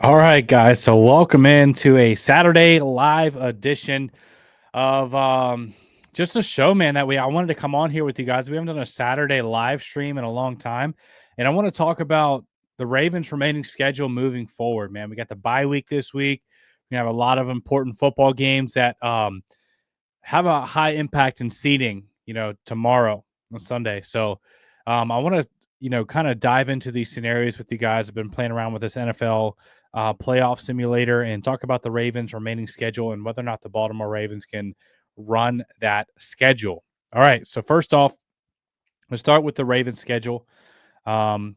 All right, guys. So welcome into a Saturday live edition of just a show, man. I wanted to come on here with you guys. We haven't done a Saturday live stream in a long time, and I want to talk about the Ravens' remaining schedule moving forward, man. We got the bye week this week. We have a lot of important football games that have a high impact in seeding, tomorrow on Sunday. So I want to, kind of dive into these scenarios with you guys. I've been playing around with this NFL playoff simulator and talk about the Ravens' remaining schedule and whether or not the Baltimore Ravens can run that schedule. All right. So first off, let's start with the Ravens schedule. The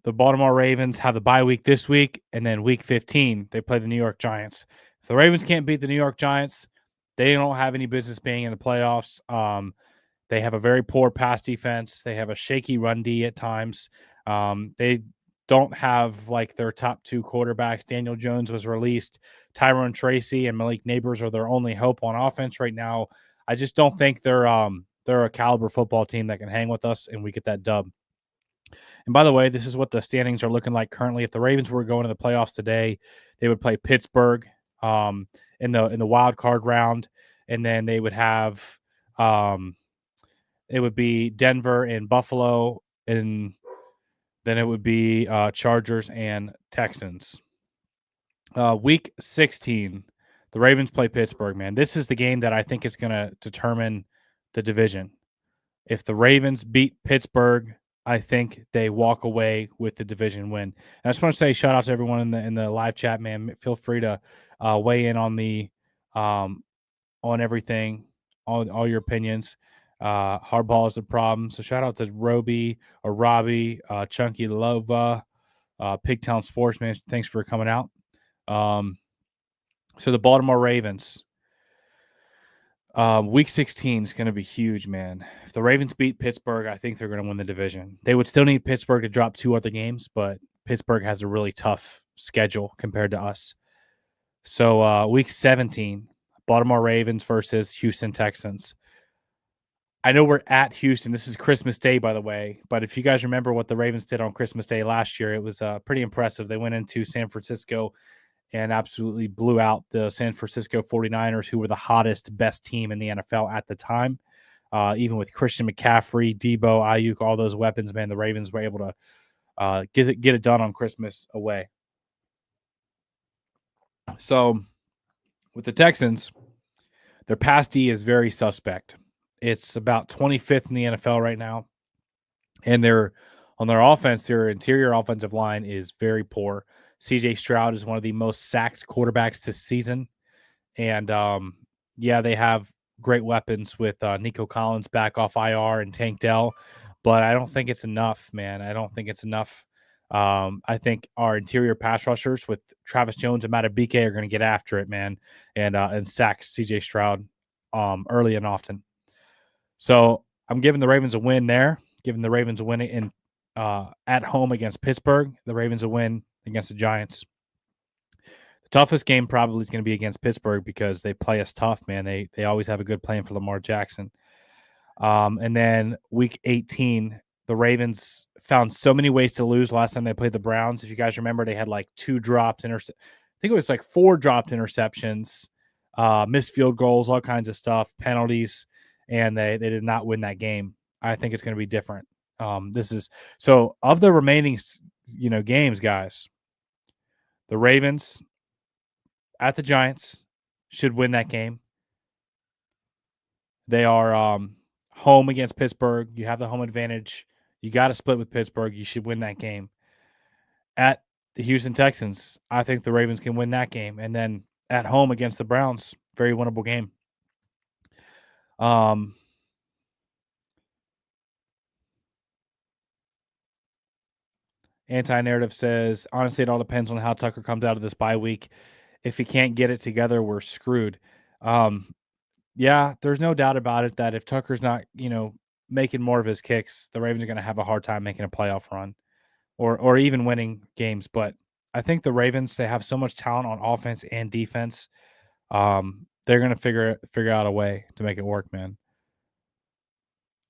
Baltimore Ravens have the bye week this week, and then week 15, they play the New York Giants. If the Ravens can't beat the New York Giants, they don't have any business being in the playoffs. They have a very poor pass defense. They have a shaky run D at times. They don't have like their top two quarterbacks. Daniel Jones was released. Tyrone Tracy and Malik Neighbors are their only hope on offense right now. I just don't think they're a caliber football team that can hang with us, and we get that dub. And by the way, this is what the standings are looking like currently. If the Ravens were going to the playoffs today, they would play Pittsburgh in the wild card round, and then they would have it would be Denver and Buffalo, and then it would be Chargers and Texans. Week 16, the Ravens play Pittsburgh, man. This is the game that I think is going to determine the division. If the Ravens beat Pittsburgh, I think they walk away with the division win. And I just want to say shout out to everyone in the live chat, man. Feel free to weigh in on the on everything, all your opinions. Hardball is the problem. So shout out to Roby or Robbie, Chunky Lova, Pigtown Sportsman. Thanks for coming out. So the Baltimore Ravens. Week 16 is going to be huge, man. If the Ravens beat Pittsburgh, I think they're going to win the division. They would still need Pittsburgh to drop two other games, but Pittsburgh has a really tough schedule compared to us. So week 17, Baltimore Ravens versus Houston Texans. I know we're at Houston. This is Christmas Day, by the way. But if you guys remember what the Ravens did on Christmas Day last year, it was pretty impressive. They went into San Francisco and absolutely blew out the San Francisco 49ers, who were the hottest, best team in the NFL at the time. Even with Christian McCaffrey, Debo, Ayuk, all those weapons, man, the Ravens were able to get it done on Christmas away. So with the Texans, their pass D is very suspect. It's about 25th in the NFL right now. And on their offense, their interior offensive line is very poor. CJ Stroud is one of the most sacked quarterbacks this season. And, they have great weapons with Nico Collins back off IR and Tank Dell. But I don't think it's enough, man. I don't think it's enough. I think our interior pass rushers with Travis Jones and Matabike are going to get after it, man, and sack CJ Stroud early and often. So I'm giving the Ravens a win there, giving the Ravens a win in at home against Pittsburgh, the Ravens a win against the Giants. The toughest game probably is going to be against Pittsburgh because they play us tough, man. They always have a good plan for Lamar Jackson. And then week 18, the Ravens found so many ways to lose last time they played the Browns. If you guys remember, they had like 2 dropped I think it was like 4 dropped interceptions, missed field goals, all kinds of stuff, penalties, and they did not win that game. I think it's going to be different. So of the remaining, games, guys, the Ravens at the Giants should win that game. They are home against Pittsburgh. You have the home advantage. You got to split with Pittsburgh. You should win that game. At the Houston Texans, I think the Ravens can win that game. And then at home against the Browns, very winnable game. Anti-narrative says, honestly, it all depends on how Tucker comes out of this bye week. If he can't get it together, we're screwed. Yeah, there's no doubt about it that if Tucker's not, making more of his kicks, the Ravens are going to have a hard time making a playoff run or even winning games. But I think the Ravens, they have so much talent on offense and defense. They're going to figure out a way to make it work, man.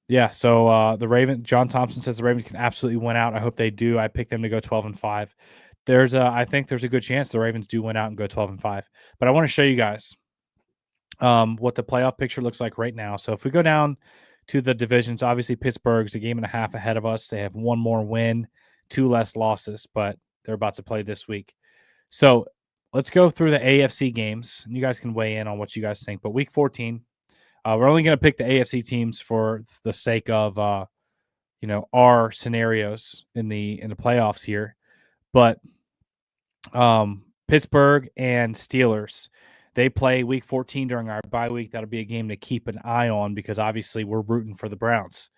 Yeah, so the Ravens, John Thompson says the Ravens can absolutely win out. I hope they do. I picked them to go 12-5. I think there's a good chance the Ravens do win out and go 12-5. But I want to show you guys what the playoff picture looks like right now. So if we go down to the divisions, obviously Pittsburgh's a game and a half ahead of us. They have one more win, two less losses, but they're about to play this week. So let's go through the AFC games. And you guys can weigh in on what you guys think. But week 14, we're only going to pick the AFC teams for the sake of our scenarios in the playoffs here. But Pittsburgh and Steelers, they play week 14 during our bye week. That'll be a game to keep an eye on because obviously we're rooting for the Browns.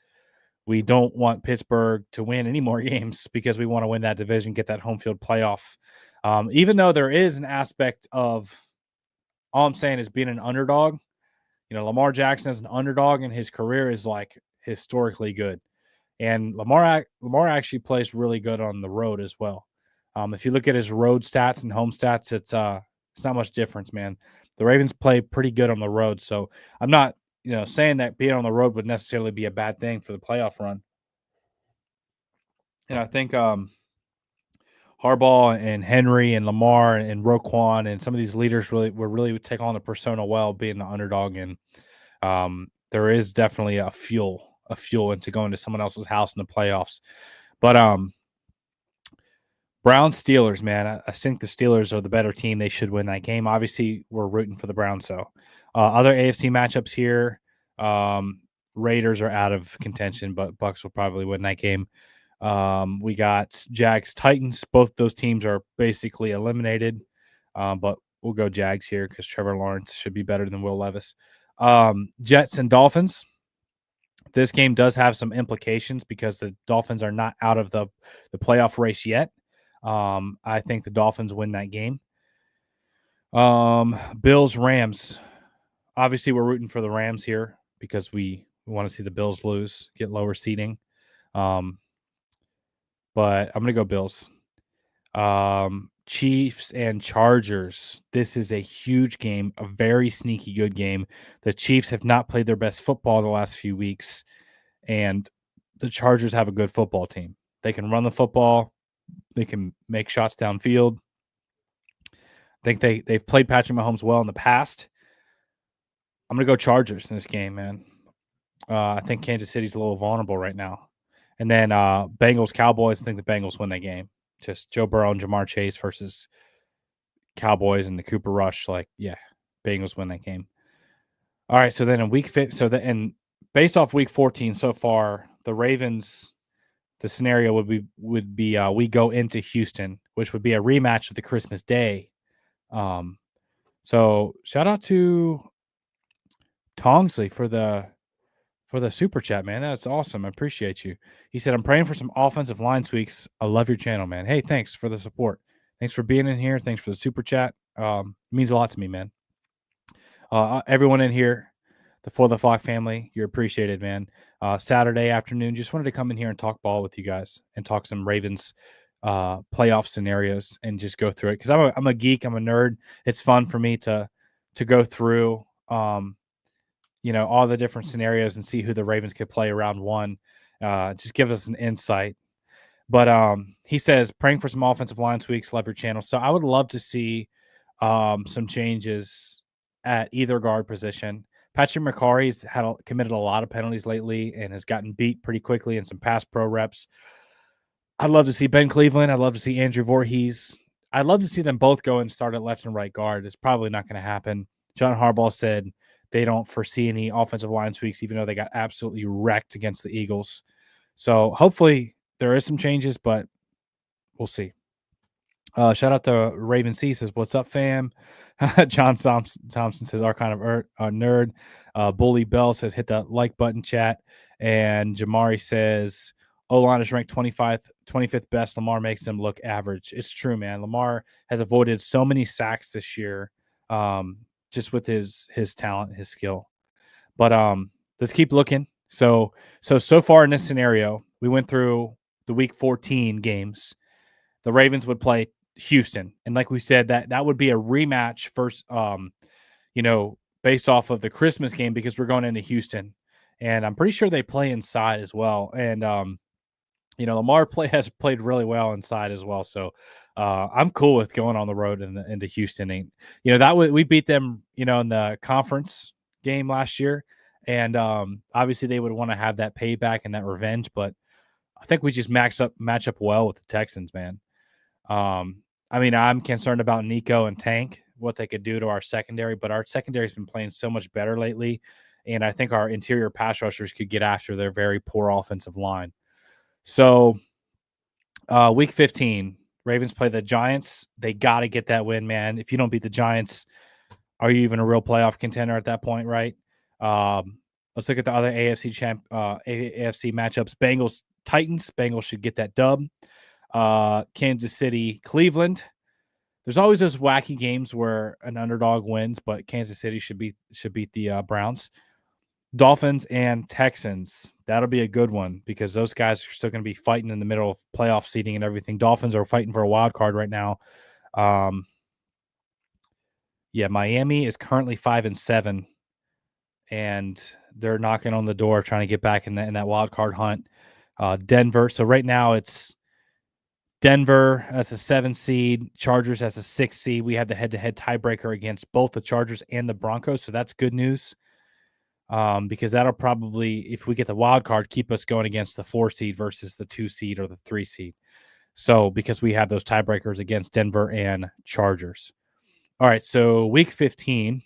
We don't want Pittsburgh to win any more games because we want to win that division, get that home field playoff. Even though there is an aspect of, all I'm saying is being an underdog. Lamar Jackson as an underdog in his career is like historically good. And Lamar actually plays really good on the road as well. If you look at his road stats and home stats, it's not much difference, man. The Ravens play pretty good on the road, so I'm not, saying that being on the road would necessarily be a bad thing for the playoff run. And I think Harbaugh and Henry and Lamar and Roquan and some of these leaders really take on the persona well, being the underdog, and there is definitely a fuel into going to someone else's house in the playoffs. But Browns Steelers, man, I think the Steelers are the better team. They should win that game. Obviously, we're rooting for the Browns. So other AFC matchups here, Raiders are out of contention, but Bucs will probably win that game. We got Jags Titans. Both those teams are basically eliminated, but we'll go Jags here because Trevor Lawrence should be better than Will Levis. Jets and Dolphins. This game does have some implications because the Dolphins are not out of the playoff race yet. I think the Dolphins win that game. Bills, Rams. Obviously, we're rooting for the Rams here because we want to see the Bills lose, get lower seeding. But I'm going to go Bills. Chiefs and Chargers. This is a huge game, a very sneaky good game. The Chiefs have not played their best football the last few weeks, and the Chargers have a good football team. They can run the football. They can make shots downfield. I think they've played Patrick Mahomes well in the past. I'm going to go Chargers in this game, man. I think Kansas City's a little vulnerable right now. And then Bengals, Cowboys, I think the Bengals win that game. Just Joe Burrow and Jamar Chase versus Cowboys and the Cooper Rush. Bengals win that game. All right, so then in week 5, and based off week 14 so far, the Ravens, the scenario would be we go into Houston, which would be a rematch of the Christmas Day. So shout out to Tongsley for the super chat, man. That's awesome. I appreciate you. He said, I'm praying for some offensive line tweaks. I love your channel, man. Hey, thanks for the support. Thanks for being in here. Thanks for the super chat. It means a lot to me, man. Everyone in here, the For the Flock family, you're appreciated, man. Saturday afternoon, just wanted to come in here and talk ball with you guys and talk some Ravens playoff scenarios and just go through it. Because I'm a geek. I'm a nerd. It's fun for me to go through all the different scenarios and see who the Ravens could play around one. Just give us an insight. But he says, praying for some offensive line tweaks, love your channel. So I would love to see some changes at either guard position. Patrick McCarry's committed a lot of penalties lately and has gotten beat pretty quickly in some pass pro reps. I'd love to see Ben Cleveland. I'd love to see Andrew Voorhees. I'd love to see them both go and start at left and right guard. It's probably not going to happen. John Harbaugh said they don't foresee any offensive line tweaks, even though they got absolutely wrecked against the Eagles. So hopefully there is some changes, but we'll see. Shout out to Raven C says, what's up, fam? John Thompson says, our kind of nerd. Bully Bell says, hit the like button, chat. And Jamari says, O-line is ranked 25th best. Lamar makes them look average. It's true, man. Lamar has avoided so many sacks this year just with his talent, his skill. But let's keep looking. So far in this scenario, we went through the week 14 games. The Ravens would play Houston. And like we said, that would be a rematch first, based off of the Christmas game because we're going into Houston. And I'm pretty sure they play inside as well. And Lamar has played really well inside as well. So I'm cool with going on the road into Houston. And, we beat them, in the conference game last year. And obviously they would want to have that payback and that revenge. But I think we just match up well with the Texans, man. I'm concerned about Nico and Tank, what they could do to our secondary. But our secondary has been playing so much better lately. And I think our interior pass rushers could get after their very poor offensive line. So week 15, Ravens play the Giants. They got to get that win, man. If you don't beat the Giants, are you even a real playoff contender at that point, right? Let's look at the other AFC matchups. Bengals, Titans. Bengals should get that dub. Kansas City, Cleveland. There's always those wacky games where an underdog wins, but Kansas City should beat the Browns. Dolphins and Texans. That'll be a good one because those guys are still going to be fighting in the middle of playoff seeding and everything. Dolphins are fighting for a wild card right now. Miami is currently 5-7, and they're knocking on the door trying to get back in that wild card hunt. Denver. So right now it's Denver as a 7 seed, Chargers as a 6 seed. We have the head-to-head tiebreaker against both the Chargers and the Broncos, so that's good news. Because that'll probably, if we get the wild card, keep us going against the 4 seed versus the 2 seed or the 3 seed. So because we have those tiebreakers against Denver and Chargers. All right, so week 15.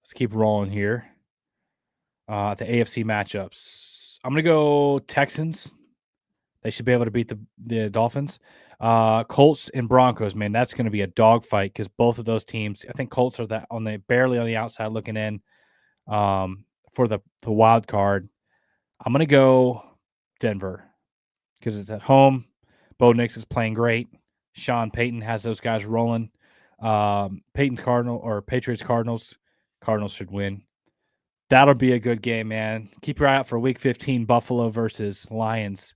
Let's keep rolling here. The AFC matchups. I'm going to go Texans. They should be able to beat the Dolphins. Colts and Broncos, man, that's going to be a dogfight because both of those teams, I think Colts are barely on the outside looking in. For the wild card, I'm going to go Denver because it's at home. Bo Nix is playing great. Sean Payton has those guys rolling. Patriots Cardinals. Cardinals should win. That'll be a good game, man. Keep your eye out for week 15, Buffalo versus Lions.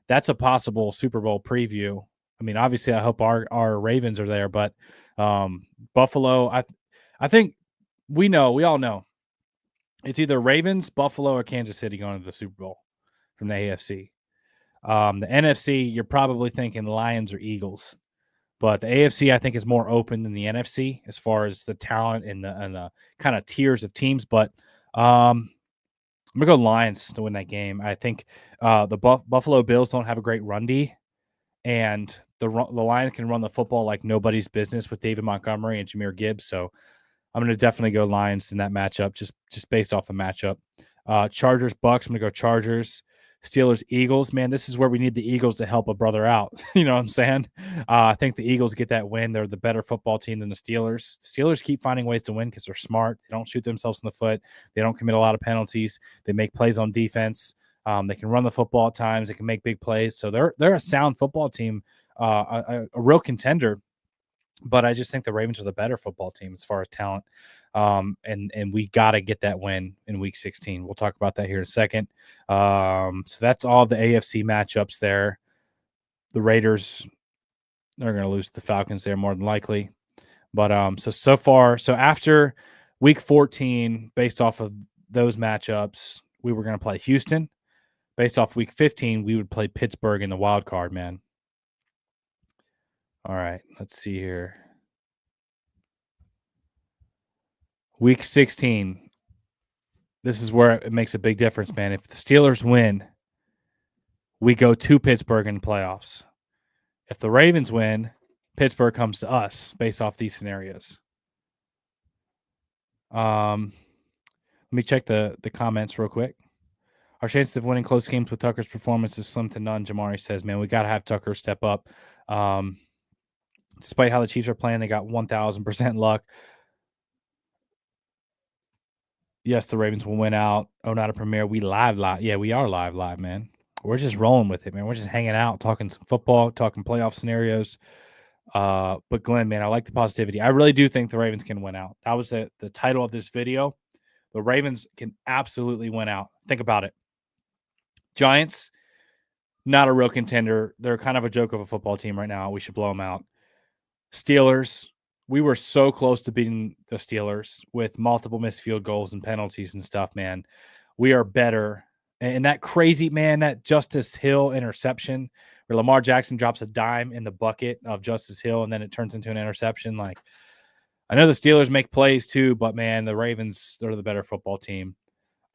That's a possible Super Bowl preview. I mean, obviously I hope our Ravens are there, but Buffalo, I think we all know. It's either Ravens, Buffalo, or Kansas City going to the Super Bowl from the AFC. The NFC, you're probably thinking Lions or Eagles. But the AFC, I think, is more open than the NFC as far as the talent and the kind of tiers of teams. But I'm going to go Lions to win that game. I think the Buffalo Bills don't have a great run D, and the Lions can run the football like nobody's business with David Montgomery and Jahmyr Gibbs. So I'm going to definitely go Lions in that matchup, just based off the matchup. Chargers, Bucks, I'm going to go Chargers. Steelers, Eagles. Man, this is where we need the Eagles to help a brother out. You know what I'm saying? I think the Eagles get that win. They're the better football team than the Steelers. The Steelers keep finding ways to win because they're smart. They don't shoot themselves in the foot. They don't commit a lot of penalties. They make plays on defense. They can run the football at times. They can make big plays. So they're a sound football team, a real contender. But I just think the Ravens are the better football team as far as talent. And we got to get that win in week 16. We'll talk about that here in a second. So that's all the AFC matchups there. The Raiders, they're going to lose to the Falcons there more than likely. But so far, after week 14, based off of those matchups, we were going to play Houston. Based off week 15, we would play Pittsburgh in the wild card, man. All right, let's see here. Week 16. This is where it makes a big difference, man. If the Steelers win, we go to Pittsburgh in the playoffs. If the Ravens win, Pittsburgh comes to us based off these scenarios. Let me check the comments real quick. Our chances of winning close games with Tucker's performance is slim to none, Jamari says. Man, we got to have Tucker step up. Despite how the Chiefs are playing, they got 1,000% luck. Yes, the Ravens will win out. Oh, not a premiere. We live. Yeah, we are live, man. We're just rolling with it, man. We're just hanging out, talking some football, talking playoff scenarios. But Glenn, man, I like the positivity. I really do think the Ravens can win out. That was the title of this video. The Ravens can absolutely win out. Think about it. Giants, not a real contender. They're kind of a joke of a football team right now. We should blow them out. Steelers, we were so close to beating the Steelers with multiple missed field goals and penalties and stuff, man. We are better And that crazy, man, that Justice Hill interception where Lamar Jackson drops a dime in the bucket of Justice Hill and then it turns into an interception. Like, I know the Steelers make plays too, but man, the Ravens, they're the better football team.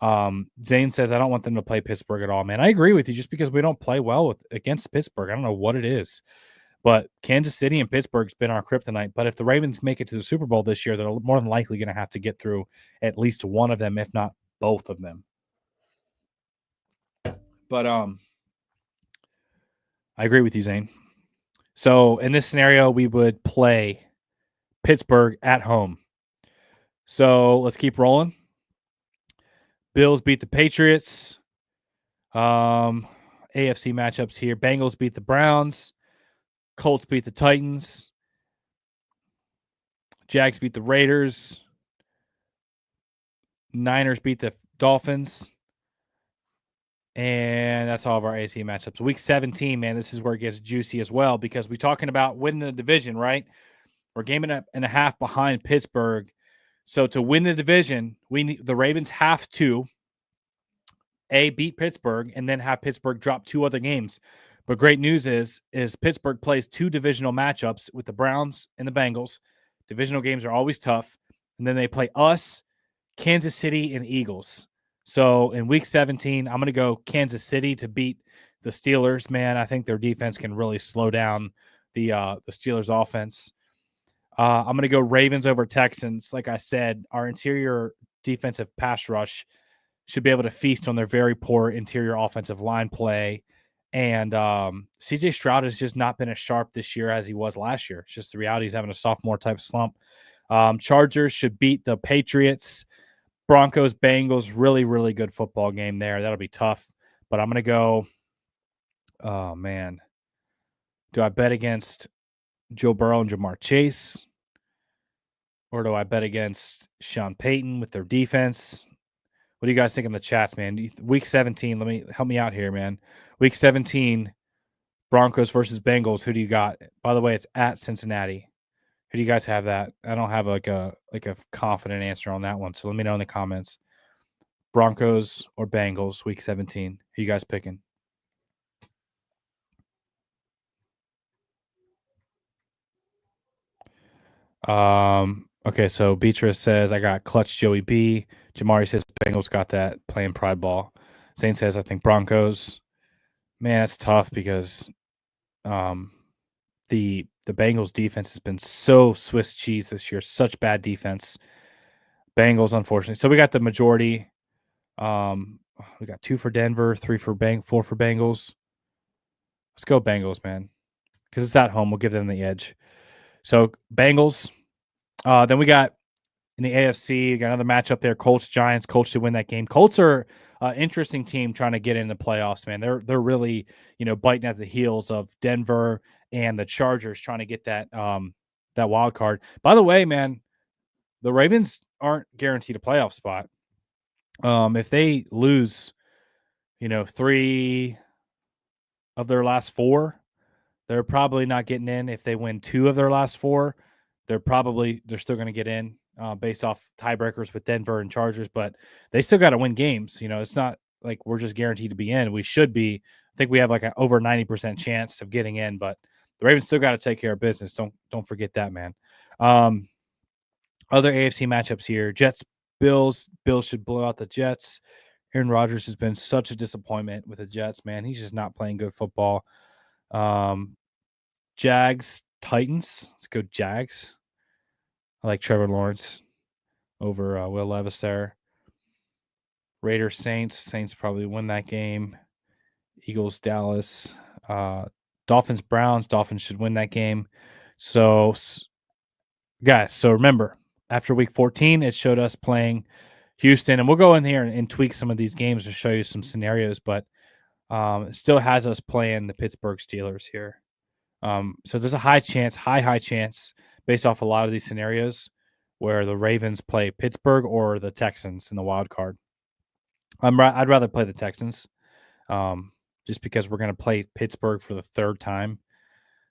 Zane says, I don't want them to play Pittsburgh at all, man. I agree with you just because we don't play well against Pittsburgh. I don't know what it is, but Kansas City and Pittsburgh's been our kryptonite. But if the Ravens make it to the Super Bowl this year, they're more than likely going to have to get through at least one of them, if not both of them. But I agree with you, Zane. So in this scenario, we would play Pittsburgh at home. So let's keep rolling. Bills beat the Patriots. AFC matchups here. Bengals beat the Browns. Colts beat the Titans. Jags beat the Raiders. Niners beat the Dolphins. And that's all of our AFC matchups. Week 17, man, this is where it gets juicy as well because we're talking about winning the division, right? We're game and a half behind Pittsburgh. So to win the division, the Ravens have to beat Pittsburgh and then have Pittsburgh drop 2 other games. But great news is Pittsburgh plays 2 divisional matchups with the Browns and the Bengals. Divisional games are always tough. And then they play us, Kansas City, and Eagles. So in week 17, I'm going to go Kansas City to beat the Steelers. Man, I think their defense can really slow down the Steelers offense. I'm going to go Ravens over Texans. Like I said, our interior defensive pass rush should be able to feast on their very poor interior offensive line play. And CJ Stroud has just not been as sharp this year as he was last year. It's just the reality. He's having a sophomore type slump. Chargers should beat the Patriots. Broncos, Bengals, really, really good football game there. That'll be tough. But I'm going to go, oh, man. Do I bet against Joe Burrow and Jamar Chase? Or do I bet against Sean Payton with their defense? What do you guys think in the chats, man? Week 17, help me out here, man. Week 17, Broncos versus Bengals. Who do you got? By the way, it's at Cincinnati. Who do you guys have that? I don't have like a confident answer on that one. So let me know in the comments. Broncos or Bengals, week 17. Who you guys picking? Okay, so Beatrice says, I got clutch Joey B. Jamari says Bengals got that playing pride ball. Zane says, I think Broncos. Man, it's tough because the Bengals defense has been so Swiss cheese this year. Such bad defense. Bengals, unfortunately. So we got the majority. We got 2 for Denver, 4 for Bengals. Let's go Bengals, man. Because it's at home. We'll give them the edge. So Bengals. Then we got in the AFC, we got another matchup there. Colts, Giants. Colts should win that game. Colts are an interesting team trying to get in the playoffs, man. They're really, biting at the heels of Denver and the Chargers trying to get that wild card. By the way, man, the Ravens aren't guaranteed a playoff spot. If they lose, 3 of their last 4, they're probably not getting in. If they win 2 of their last 4, they're still going to get in based off tiebreakers with Denver and Chargers, but they still got to win games. It's not like we're just guaranteed to be in. We should be. I think we have like an over 90% chance of getting in, but the Ravens still got to take care of business. Don't forget that, man. Other AFC matchups here: Jets, Bills. Bills should blow out the Jets. Aaron Rodgers has been such a disappointment with the Jets, man. He's just not playing good football. Jags, Titans. Let's go Jags. I like Trevor Lawrence over Will Levis there. Raiders, Saints. Saints probably win that game. Eagles, Dallas. Dolphins, Browns. Dolphins should win that game. So, guys, so remember, after week 14, it showed us playing Houston. And we'll go in here and tweak some of these games to show you some scenarios, but it still has us playing the Pittsburgh Steelers here. So there's a high chance, based off a lot of these scenarios, where the Ravens play Pittsburgh or the Texans in the wild card. I'd rather play the Texans, just because we're going to play Pittsburgh for the 3rd time.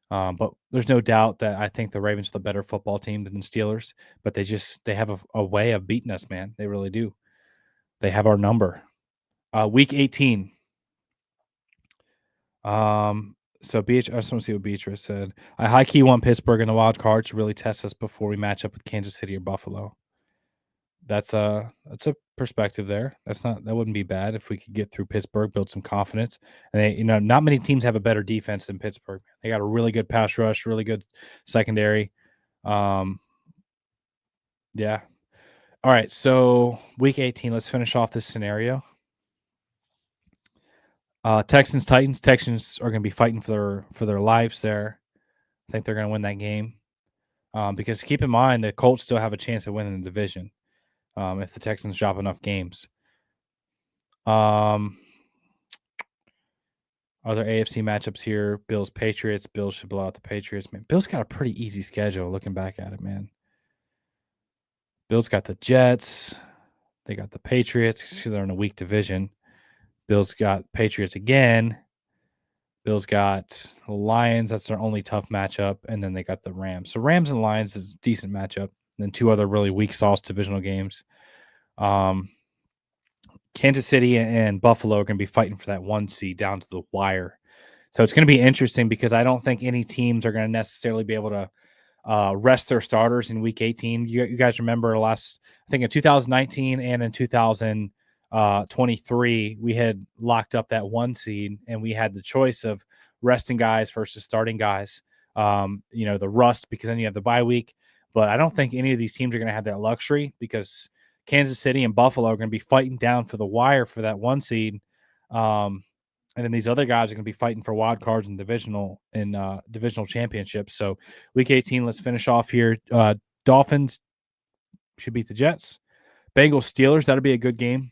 But there's no doubt that I think the Ravens are the better football team than the Steelers. But they have a way of beating us, man. They really do. They have our number. Week 18. So I just want to see what Beatrice said. I high key want Pittsburgh in the wild card to really test us before we match up with Kansas City or Buffalo. That's a perspective there. That wouldn't be bad if we could get through Pittsburgh, build some confidence. And not many teams have a better defense than Pittsburgh. They got a really good pass rush, really good secondary. Yeah. All right, so week 18, let's finish off this scenario. Texans, Titans. Texans are going to be fighting for their lives there. I think they're going to win that game. Because keep in mind, the Colts still have a chance of winning the division if the Texans drop enough games. Other AFC matchups here: Bills, Patriots. Bills should blow out the Patriots. Man, Bills got a pretty easy schedule. Looking back at it, man. Bills got the Jets. They got the Patriots. They're in a weak division. Bills got Patriots again. Bills got the Lions. That's their only tough matchup. And then they got the Rams. So Rams and Lions is a decent matchup. And then two other really weak sauce divisional games. Kansas City and Buffalo are going to be fighting for that 1 seed down to the wire. So it's going to be interesting because I don't think any teams are going to necessarily be able to rest their starters in week 18. You guys remember I think in 2019 and in 2023, we had locked up that 1 seed and we had the choice of resting guys versus starting guys. The rust, because then you have the bye week. But I don't think any of these teams are going to have that luxury because Kansas City and Buffalo are going to be fighting down for the wire for that 1 seed. And then these other guys are going to be fighting for wild cards and divisional championships. So week 18, let's finish off here. Dolphins should beat the Jets. Bengals, Steelers, that'll be a good game.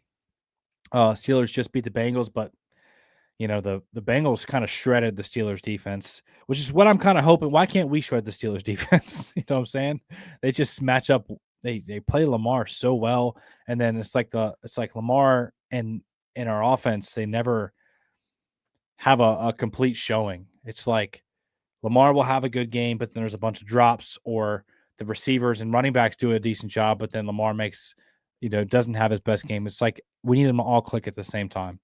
Steelers just beat the Bengals, but the Bengals kind of shredded the Steelers defense, which is what I'm kind of hoping. Why can't we shred the Steelers defense? You know what I'm saying? They just match up. They play Lamar so well, and then it's like Lamar and in our offense, they never have a complete showing. It's like Lamar will have a good game, but then there's a bunch of drops, or the receivers and running backs do a decent job, but then Lamar doesn't have his best game. It's like we need them to all click at the same time.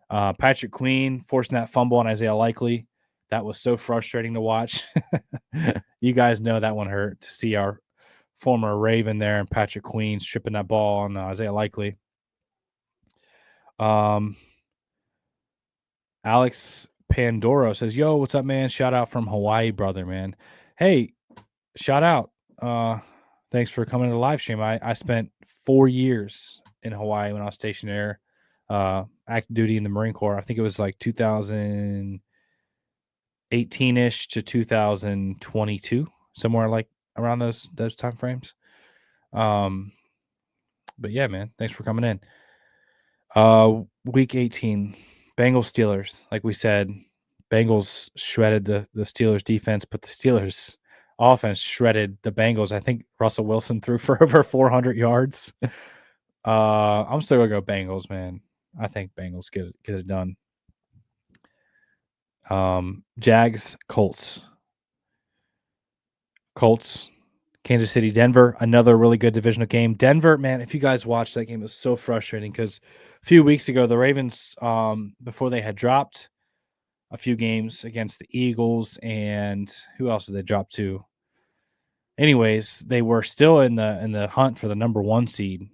Patrick Queen forcing that fumble on Isaiah Likely. That was so frustrating to watch. You guys know that one hurt to see our former Raven there and Patrick Queen stripping that ball on Isaiah Likely. Alex Pandoro says, yo, what's up, man? Shout out from Hawaii, brother, man. Hey, shout out. Thanks for coming to the live stream. I spent 4 years in Hawaii when I was stationed there, active duty in the Marine Corps. I think it was like 2018-ish to 2022, somewhere like around those time frames. But yeah, man, thanks for coming in. Week 18. Bengals, Steelers. Like we said, Bengals shredded the Steelers defense, but the Steelers offense shredded the Bengals. I think Russell Wilson threw for over 400 yards. I'm still going to go Bengals, man. I think Bengals get it done. Jags, Colts. Kansas City, Denver, another really good divisional game. Denver, man, if you guys watched that game, it was so frustrating because a few weeks ago, the Ravens, before they had dropped a few games against the Eagles, and who else did they drop to? Anyways, they were still in the hunt for the number 1 seed.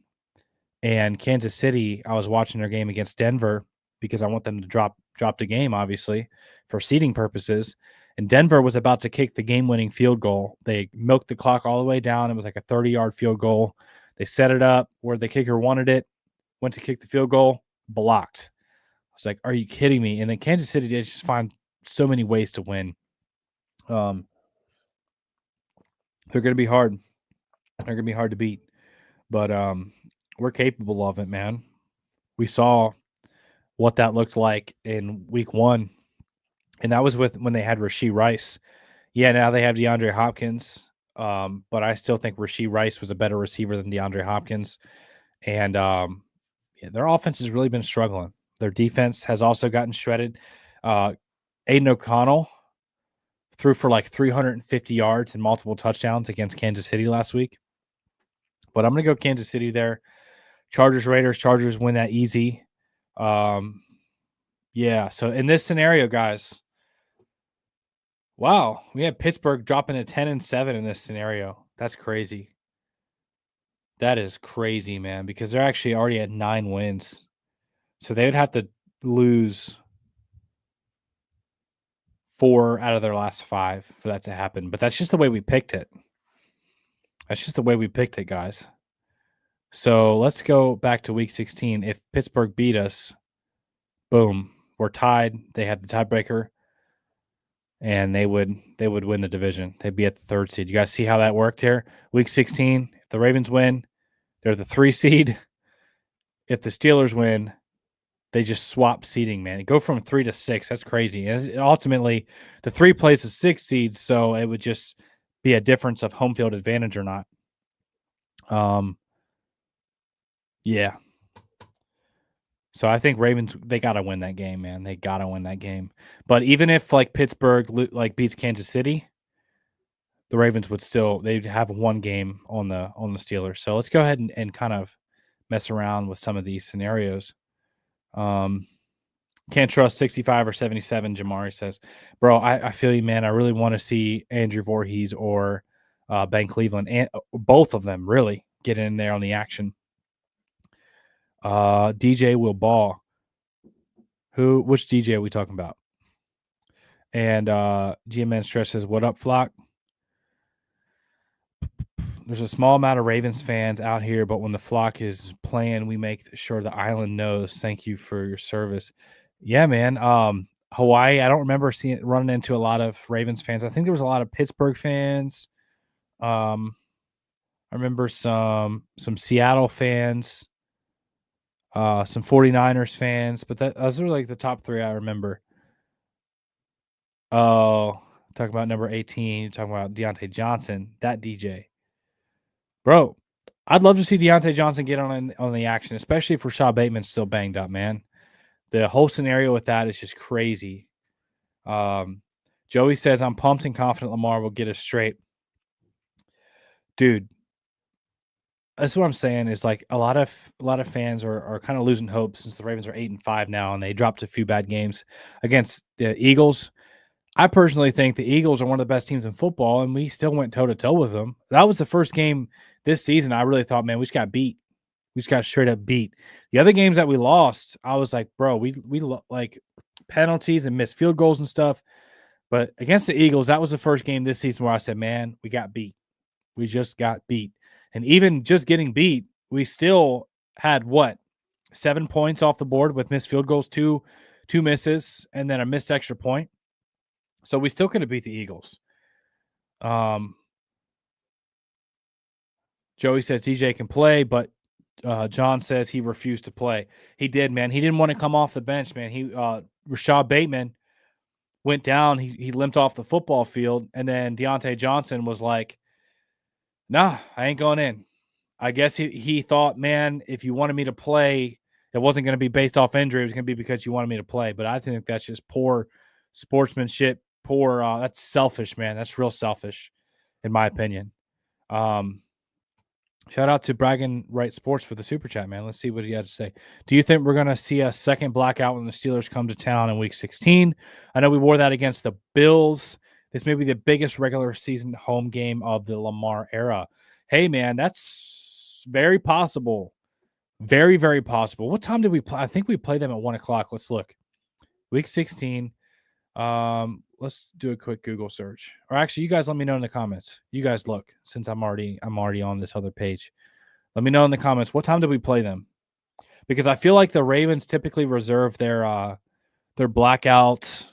And Kansas City, I was watching their game against Denver because I want them to drop the game, obviously, for seeding purposes. And Denver was about to kick the game-winning field goal. They milked the clock all the way down. It was like a 30-yard field goal. They set it up where the kicker wanted it, went to kick the field goal, blocked. I was like, are you kidding me? And then Kansas City did just find so many ways to win. They're going to be hard. They're going to be hard to beat. But we're capable of it, man. We saw what that looked like in week 1. And that was when they had Rashee Rice. Yeah, now they have DeAndre Hopkins. But I still think Rashee Rice was a better receiver than DeAndre Hopkins. And their offense has really been struggling. Their defense has also gotten shredded. Aiden O'Connell threw for like 350 yards and multiple touchdowns against Kansas City last week. But I'm going to go Kansas City there. Chargers, Raiders. Chargers win that easy. Yeah, so in this scenario, guys, wow, we have Pittsburgh dropping to 10-7 in this scenario. That's crazy. That is crazy, man, because they're actually already at 9 wins. So they would have to lose 4 out of their last 5 for that to happen. But that's just the way we picked it. That's just the way we picked it, guys. So let's go back to week 16. If Pittsburgh beat us, boom, we're tied. They have the tiebreaker, and they would win the division. They'd be at the 3rd seed. You guys see how that worked here? Week 16, if the Ravens win, they're the 3 seed. If the Steelers win, they just swap seeding, man. Go from 3 to 6. That's crazy. And ultimately, the 3 plays a 6 seed, so it would just be a difference of home field advantage or not. Yeah. So I think Ravens, they got to win that game, man. They got to win that game. But even if like Pittsburgh beats Kansas City, the Ravens would still, they'd have one game on the Steelers. So let's go ahead and kind of mess around with some of these scenarios. Can't trust 65 or 77, Jamari says. Bro, I feel you, man. I really want to see Andrew Voorhees or Ben Cleveland, and both of them really get in there on the action. DJ will ball. Which DJ are we talking about? And GMN Stress says, what up, Flock? There's a small amount of Ravens fans out here, but when the Flock is playing, we make sure the island knows. Thank you for your service. Yeah, man. Hawaii, I don't remember running into a lot of Ravens fans. I think there was a lot of Pittsburgh fans. I remember some Seattle fans, some 49ers fans, but those are like the top 3 I remember. Oh, talking about number 18, you're talking about Deontay Johnson, that DJ. Bro, I'd love to see Deontay Johnson get on the action, especially if Rashad Bateman's still banged up, man. The whole scenario with that is just crazy. Joey says, I'm pumped and confident Lamar will get us straight. Dude, that's what I'm saying is like a lot of fans are kind of losing hope since the Ravens are 8-5 now and they dropped a few bad games against the Eagles. I personally think the Eagles are one of the best teams in football, and we still went toe-to-toe with them. That was the first game this season I really thought, man, we just got beat. We just got straight up beat. The other games that we lost, I was like, bro, we like penalties and missed field goals and stuff. But against the Eagles, that was the first game this season where I said, man, we got beat. We just got beat. And even just getting beat, we still had 7 points off the board with missed field goals, two misses, and then a missed extra point. So we still could have beat the Eagles. Joey says DJ can play, but John says he refused to play. He did, man. He didn't want to come off the bench, man. Rashad Bateman went down. He limped off the football field, and then Deontay Johnson was like, nah, I ain't going in. I guess he thought, man, if you wanted me to play, it wasn't going to be based off injury. It was going to be because you wanted me to play. But I think that's just poor sportsmanship. That's selfish, man. That's real selfish, in my opinion. Shout out to Bragging Right Sports for the super chat, man. Let's see what he had to say. Do you think we're going to see a second blackout when the Steelers come to town in week 16? I know we wore that against the Bills. This may be the biggest regular season home game of the Lamar era. Hey, man, that's very possible. Very, very possible. What time did we play? I think we played them at 1 o'clock. Let's look. Week 16. Let's do a quick Google search. Or actually, you guys let me know in the comments. You guys look, since I'm already on this other page. Let me know in the comments, what time did we play them? Because I feel like the Ravens typically reserve their blackout,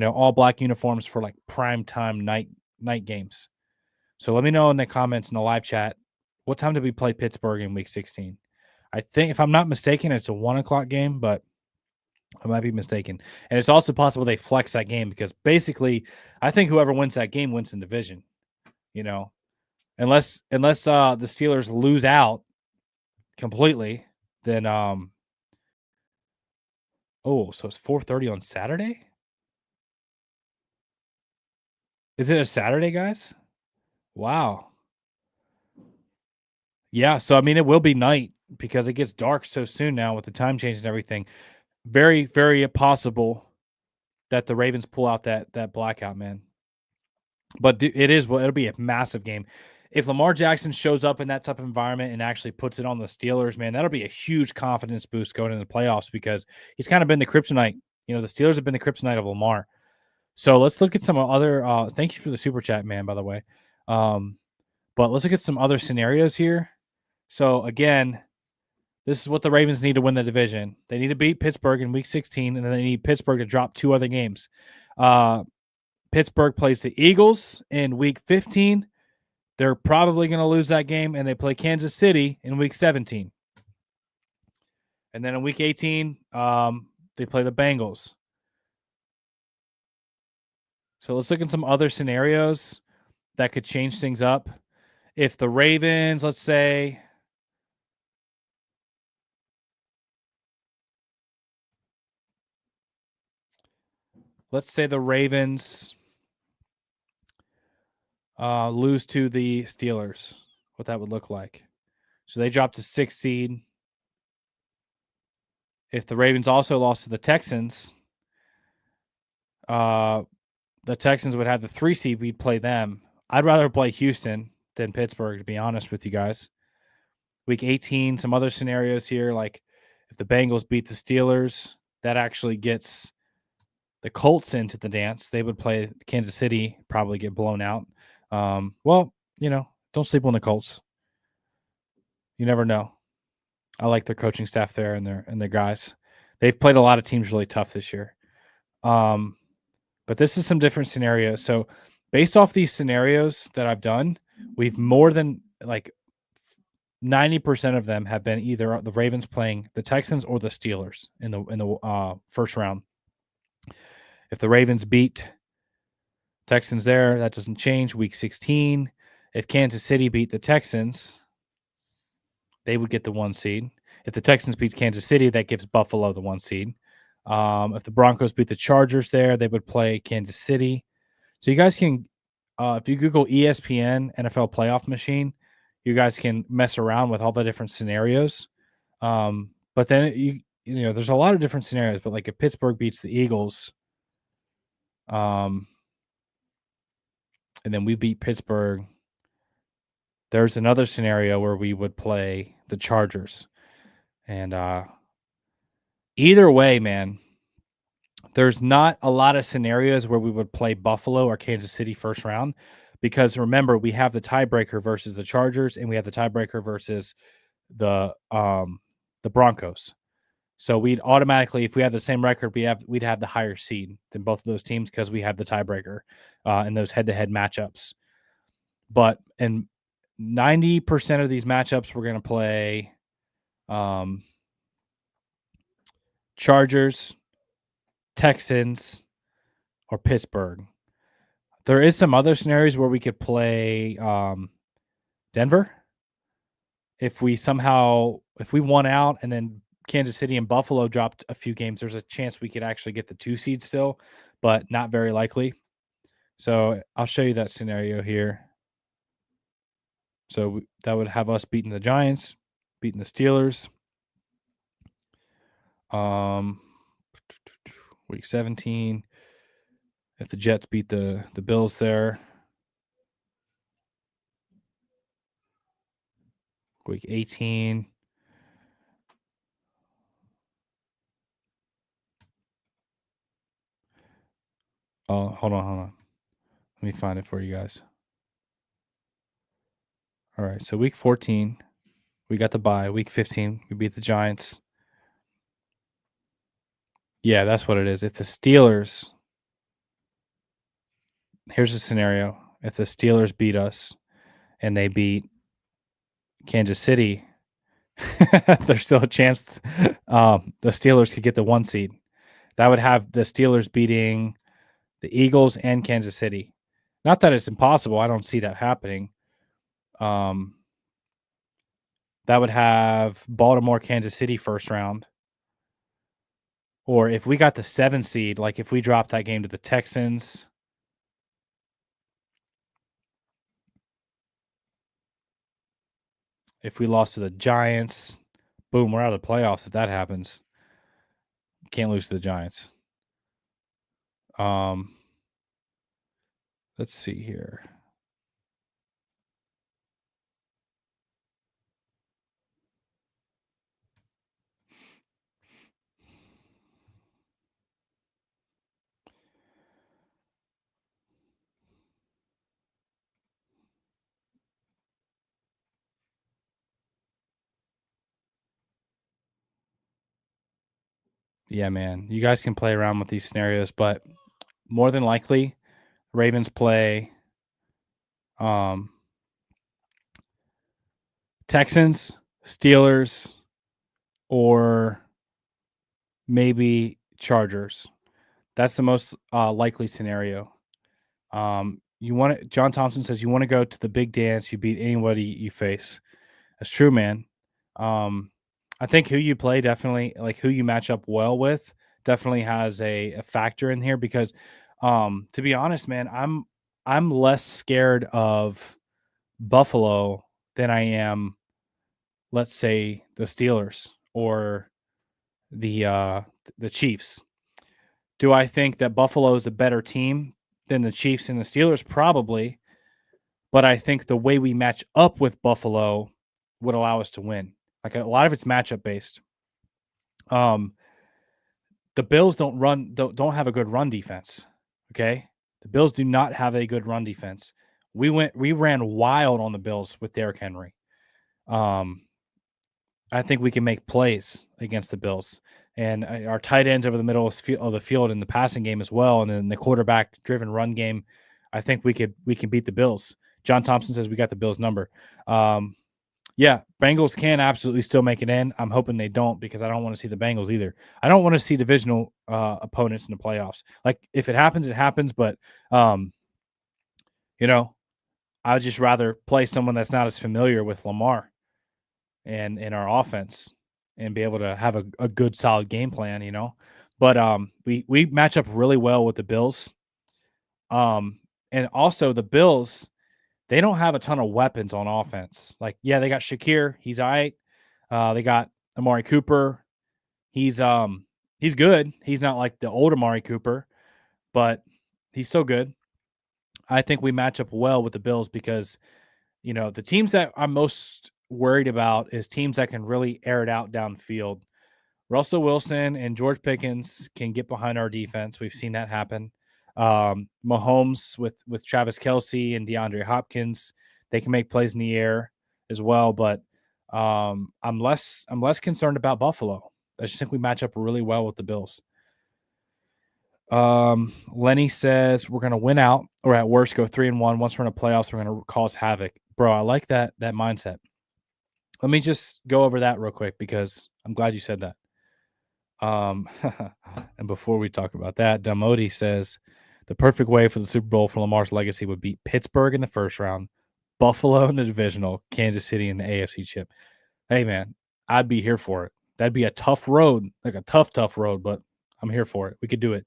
all black uniforms for like prime time night games. So let me know in the comments in the live chat, what time did we play Pittsburgh in week 16? I think, if I'm not mistaken, it's a 1 o'clock game, but I might be mistaken. And it's also possible they flex that game because basically I think whoever wins that game wins the division, unless the Steelers lose out completely, then so it's 4:30 on Saturday? Is it a Saturday, guys? Wow. Yeah, so I mean it will be night. because it gets dark so soon now with the time change and everything. Very, very possible that the Ravens pull out that blackout, man. But it'll be a massive game. If Lamar Jackson shows up in that type of environment and actually puts it on the Steelers, man, that'll be a huge confidence boost going into the playoffs because he's kind of been the kryptonite. You know, the Steelers have been the kryptonite of Lamar. So let's look at some other. Thank you for the super chat, man. By the way, but let's look at some other scenarios here. So again, this is what the Ravens need to win the division. They need to beat Pittsburgh in Week 16, and then they need Pittsburgh to drop 2 other games. Pittsburgh plays the Eagles in Week 15. They're probably going to lose that game, and they play Kansas City in Week 17. And then in Week 18, they play the Bengals. So let's look at some other scenarios that could change things up. If the Ravens, let's say the Ravens lose to the Steelers, what that would look like. So they dropped to 6th seed. If the Ravens also lost to the Texans, the Texans would have the 3 seed. We'd play them. I'd rather play Houston than Pittsburgh, to be honest with you guys. Week 18, some other scenarios here, like if the Bengals beat the Steelers, that actually gets the Colts into the dance. They would play Kansas City, probably get blown out. Well, you know, don't sleep on the Colts. You never know. I like their coaching staff there and their guys. They've played a lot of teams really tough this year. But this is some different scenarios. So based off these scenarios that I've done, we've more than like 90% of them have been either the Ravens playing the Texans or the Steelers in the first round. If the Ravens beat Texans there, that doesn't change. Week 16, if Kansas City beat the Texans, they would get the 1 seed. If the Texans beat Kansas City, that gives Buffalo the 1 seed. If the Broncos beat the Chargers there, they would play Kansas City. So you guys can, if you Google ESPN NFL Playoff Machine, you guys can mess around with all the different scenarios. But then you know, there's a lot of different scenarios. But like if Pittsburgh beats the Eagles, and then we beat Pittsburgh, there's another scenario where we would play the Chargers. And either way, man, there's not a lot of scenarios where we would play Buffalo or Kansas City first round because remember, we have the tiebreaker versus the Chargers and we have the tiebreaker versus the Broncos. So we'd automatically, if we have the same record, we'd have the higher seed than both of those teams because we have the tiebreaker in those head-to-head matchups. But in 90% of these matchups, we're going to play Chargers, Texans, or Pittsburgh. There is some other scenarios where we could play Denver. If we won out and then Kansas City and Buffalo dropped a few games, there's a chance we could actually get the 2 seed still, but not very likely. So I'll show you that scenario here. So that would have us beating the Giants, beating the Steelers. Week 17. If the Jets beat the Bills there. Week 18. Oh, hold on. Let me find it for you guys. All right, so week 14, we got the bye. Week 15, we beat the Giants. Yeah, that's what it is. If the Steelers, here's a scenario. If the Steelers beat us and they beat Kansas City, there's still a chance the Steelers could get the 1 seed. That would have the Steelers beating the Eagles and Kansas City. Not that it's impossible. I don't see that happening. That would have Baltimore, Kansas City first round. Or if we got the 7 seed, like if we dropped that game to the Texans, if we lost to the Giants, Boom, we're out of the playoffs if that happens. Can't lose to the Giants. Let's see here. Yeah, man. You guys can play around with these scenarios, but more than likely, Ravens play Texans, Steelers, or maybe Chargers. That's the most likely scenario. John Thompson says you want to go to the big dance. You beat anybody you face. That's true, man. I think who you play definitely, like who you match up well with, definitely has a factor in here because, to be honest, man, I'm less scared of Buffalo than I am, let's say, the Steelers or the Chiefs. Do I think that Buffalo is a better team than the Chiefs and the Steelers? Probably, but I think the way we match up with Buffalo would allow us to win. Like a lot of it's matchup based. The Bills don't have a good run defense. Okay, the Bills do not have a good run defense. We ran wild on the Bills with Derrick Henry. I think we can make plays against the Bills, and our tight ends over the middle of the field in the passing game as well, and then the quarterback driven run game. I think we can beat the Bills. John Thompson says we got the Bills number. Yeah, Bengals can absolutely still make it in. I'm hoping they don't because I don't want to see the Bengals either. I don't want to see divisional opponents in the playoffs. Like if it happens, it happens. But you know, I would just rather play someone that's not as familiar with Lamar and in our offense and be able to have a good solid game plan. You know, but we match up really well with the Bills. And also the Bills, they don't have a ton of weapons on offense. Like, yeah, they got Shakir. He's all right. They got Amari Cooper. He's good. He's not like the old Amari Cooper, but he's still good. I think we match up well with the Bills because, you know, the teams that I'm most worried about is teams that can really air it out downfield. Russell Wilson and George Pickens can get behind our defense. We've seen that happen. Mahomes with Travis Kelce and DeAndre Hopkins, they can make plays in the air as well. But I'm less concerned about Buffalo. I just think we match up really well with the Bills. Lenny says we're gonna win out, or at worst go 3-1. Once we're in the playoffs, we're gonna cause havoc. Bro, I like that mindset. Let me just go over that real quick because I'm glad you said that. And before we talk about that, Damodi says the perfect way for the Super Bowl for Lamar's legacy would be Pittsburgh in the first round, Buffalo in the divisional, Kansas City in the AFC chip. Hey, man, I'd be here for it. That'd be a tough road, like a tough road, but I'm here for it. We could do it.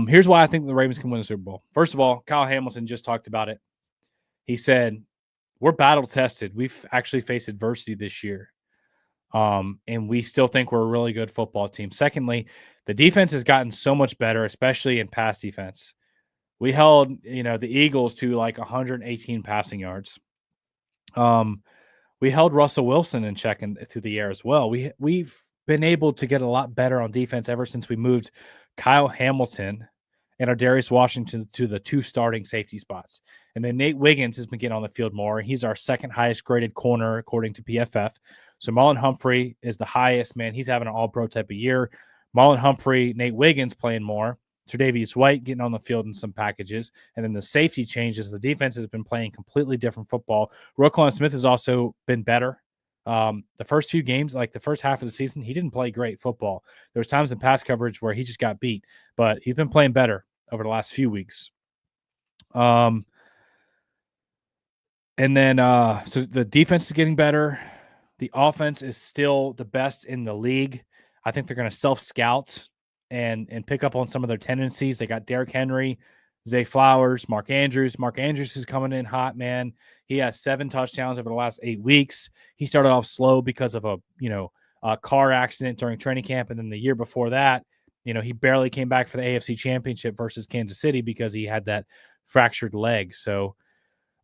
Here's why I think the Ravens can win the Super Bowl. First of all, Kyle Hamilton just talked about it. He said, we're battle tested. We've actually faced adversity this year. And we still think we're a really good football team. Secondly, the defense has gotten so much better, especially in pass defense. We held, the Eagles to like 118 passing yards. We held Russell Wilson in check through the air as well. We've been able to get a lot better on defense ever since we moved Kyle Hamilton and our Darius Washington to the 2 starting safety spots. And then Nate Wiggins has been getting on the field more. He's our second highest graded corner, according to PFF. So Marlon Humphrey is the highest, man. He's having an all-pro type of year. Marlon Humphrey, Nate Wiggins playing more. Tre'Davious White getting on the field in some packages. And then the safety changes. The defense has been playing completely different football. Roquan Smith has also been better. The first few games, like the first half of the season, he didn't play great football. There was times in pass coverage where he just got beat, but he's been playing better over the last few weeks. And then so the defense is getting better. The offense is still the best in the league. I think they're going to self-scout and pick up on some of their tendencies. They got Derrick Henry. Zay Flowers, Mark Andrews. Mark Andrews is coming in hot, man. He has 7 touchdowns over the last 8 weeks. He started off slow because of a car accident during training camp, and then the year before that, he barely came back for the AFC Championship versus Kansas City because he had that fractured leg. So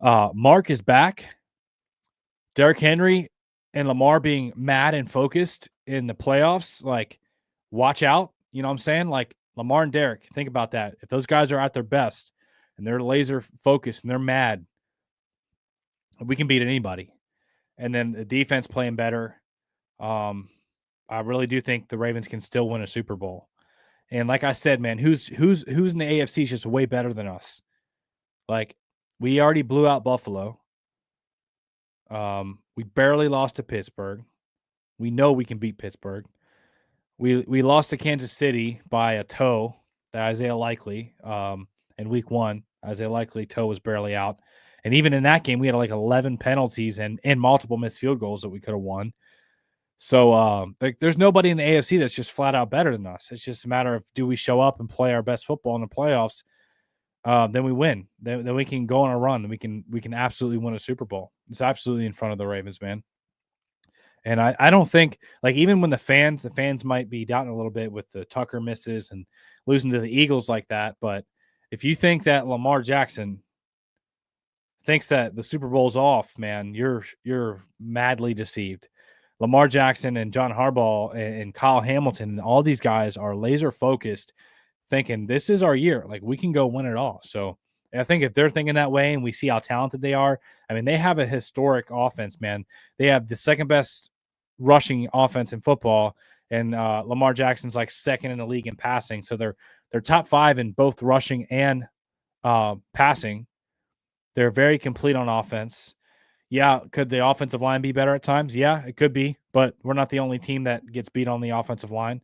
Mark is back. Derrick Henry and Lamar being mad and focused in the playoffs, like, watch out. You know what I'm saying? Like, Lamar and Derrick, think about that. If those guys are at their best and they're laser focused and they're mad, we can beat anybody. And then the defense playing better. I really do think the Ravens can still win a Super Bowl. And like I said, man, who's in the AFC is just way better than us. Like, we already blew out Buffalo. We barely lost to Pittsburgh. We know we can beat Pittsburgh. We lost to Kansas City by a toe that Isaiah Likely in week 1. Isaiah Likely toe was barely out. And even in that game, we had like 11 penalties and multiple missed field goals that we could have won. So there's nobody in the AFC that's just flat out better than us. It's just a matter of, do we show up and play our best football in the playoffs? Then we win. Then we can go on a run. We can absolutely win a Super Bowl. It's absolutely in front of the Ravens, man. And I don't think, like, even when the fans might be doubting a little bit with the Tucker misses and losing to the Eagles like that. But if you think that Lamar Jackson thinks that the Super Bowl's off, man, you're madly deceived. Lamar Jackson and John Harbaugh and Kyle Hamilton and all these guys are laser focused, thinking this is our year. Like, we can go win it all. So I think if they're thinking that way and we see how talented they are, I mean, they have a historic offense, man. They have the second best rushing offense in football, and Lamar Jackson's like second in the league in passing. So they're top 5 in both rushing and passing. They're very complete on offense. Yeah, could the offensive line be better at times? Yeah, it could be, but we're not the only team that gets beat on the offensive line.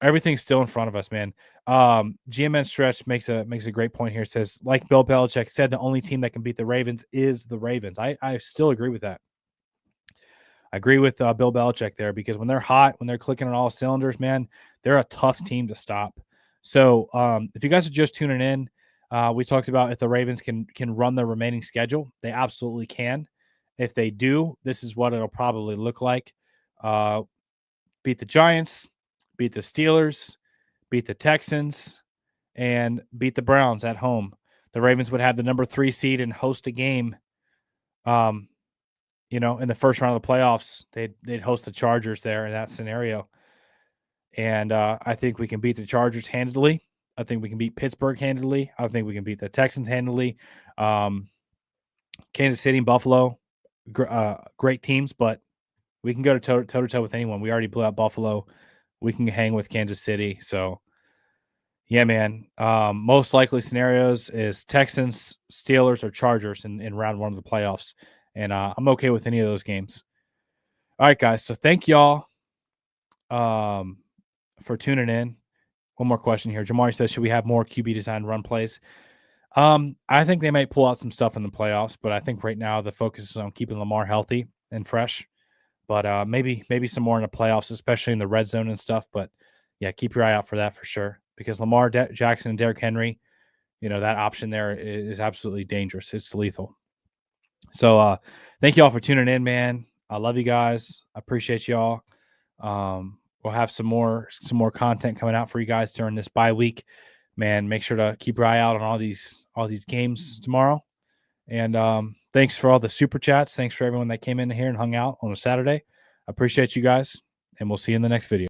Everything's still in front of us, man. GMN Stretch makes a great point here. It says, like Bill Belichick said, the only team that can beat the Ravens is the Ravens. I still agree with that. I agree with Bill Belichick there, because when they're hot, when they're clicking on all cylinders, man, they're a tough team to stop. So if you guys are just tuning in, we talked about if the Ravens can run their remaining schedule. They absolutely can. If they do, this is what it'll probably look like. Beat the Giants, beat the Steelers, beat the Texans, and beat the Browns at home. The Ravens would have the number 3 seed and host a game. In the first round of the playoffs, they'd host the Chargers there in that scenario. And I think we can beat the Chargers handily. I think we can beat Pittsburgh handily. I think we can beat the Texans handily. Kansas City and Buffalo, great teams, but we can go toe-to-toe with anyone. We already blew out Buffalo. We can hang with Kansas City. So, yeah, man. Most likely scenarios is Texans, Steelers, or Chargers in round 1 of the playoffs. And I'm okay with any of those games. All right, guys. So thank y'all for tuning in. One more question here. Jamari says, should we have more QB design run plays? I think they might pull out some stuff in the playoffs, but I think right now the focus is on keeping Lamar healthy and fresh. But maybe some more in the playoffs, especially in the red zone and stuff. But, yeah, keep your eye out for that for sure, because Lamar Jackson and Derrick Henry, that option there is absolutely dangerous. It's lethal. So thank you all for tuning in, man. I love you guys. I appreciate y'all. We'll have some more content coming out for you guys during this bye week. Man, make sure to keep your eye out on all these games tomorrow. And thanks for all the super chats. Thanks for everyone that came in here and hung out on a Saturday. I appreciate you guys, and we'll see you in the next video.